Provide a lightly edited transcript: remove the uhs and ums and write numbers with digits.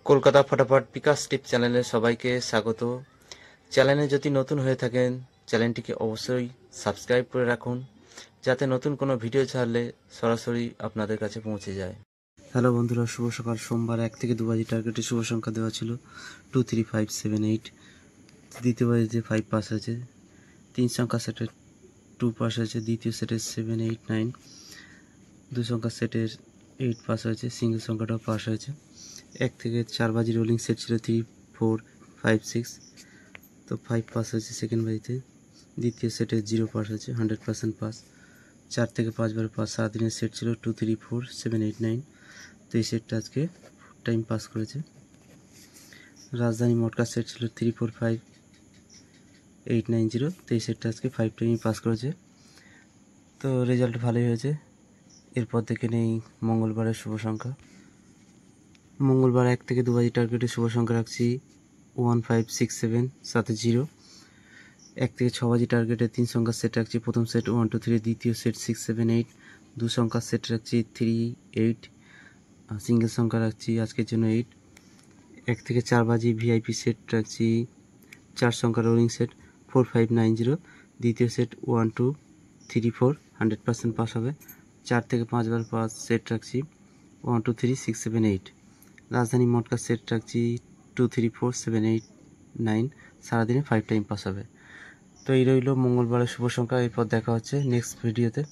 কলকাতা ফটাফট বিকাশ টিপ চ্যানেলে সবাইকে স্বাগত। চ্যানেলে যদি নতুন হয়ে থাকেন চ্যানেলটিকে অবশ্যই সাবস্ক্রাইব করে রাখুন, যাতে নতুন কোনো ভিডিও ছাড়লে সরাসরি আপনাদের কাছে পৌঁছে যায়। হ্যালো বন্ধুরা, শুভ সকাল। সোমবার 1 থেকে 2 বাজি টার্গেটে শুভ সংখ্যা দেওয়া ছিল 2, 3, 5, 7, 8। দ্বিতীয় বাজিতে 5 পাস হয়েছে। 3 সংখ্যা সেটের 2 পাস হয়েছে। দ্বিতীয় সেটের 7, 8, 9। 2 সংখ্যা সেটের 8 পাস হয়েছে। সিঙ্গেল সংখ্যাটাও পাস হয়েছে। 1 থেকে 4 বাজি রোলিং সেট ছিল 3, 4, 5, 6। তো 5 পাস হয়েছে সেকেন্ড বাজিতে। দ্বিতীয় সেটে 0 পাস হয়েছে, 100% পাস। 4 থেকে 5 বার পাস। সারাদিনের সেট ছিল 2, 3, 4, 7, 8, 9। তো এই সেটটা আজকে টাইম পাস করেছে। রাজধানী মটকা সেট ছিল 3, 4, 5, 8, 9, 0। তো এই সেটটা আজকে 5 টাইমই পাস করেছে। তো রেজাল্ট ভালোই হয়েছে। এরপর দেখে নেই মঙ্গলবারের শুভ সংখ্যা। মঙ্গলবার 1 থেকে 2 বাজি টার্গেটে শুভ সংখ্যা রাখছি 1, 5, 6, 7, সাথে 0। 1 থেকে 6 বাজি টার্গেটে 3 সংখ্যার সেট রাখছি। প্রথম সেট 1, 2, 3, দ্বিতীয় সেট 6, 7, 8। 2 সংখ্যার সেট রাখছি 3, 8। সিঙ্গেল সংখ্যা রাখছি আজকের জন্য 8। 1 থেকে 4 বাজি ভিআইপি সেট রাখছি 4 সংখ্যার রোলিং সেট 4, 5, 9, 0। দ্বিতীয় সেট 1, 2, 3, 4, 100% পাস হবে। 4 থেকে 5 বার পাস সেট রাখছি 1, 2, 3, 6, 7, 8। রাজধানী মটকা সেট রাখছি 2, 3, 4, 7, 8, 9। সারাদিনে 5 টাইম পাস হবে। তো এই রইল মঙ্গলবারের শুভ সংখ্যা। এরপর দেখা হচ্ছে নেক্সট ভিডিওতে।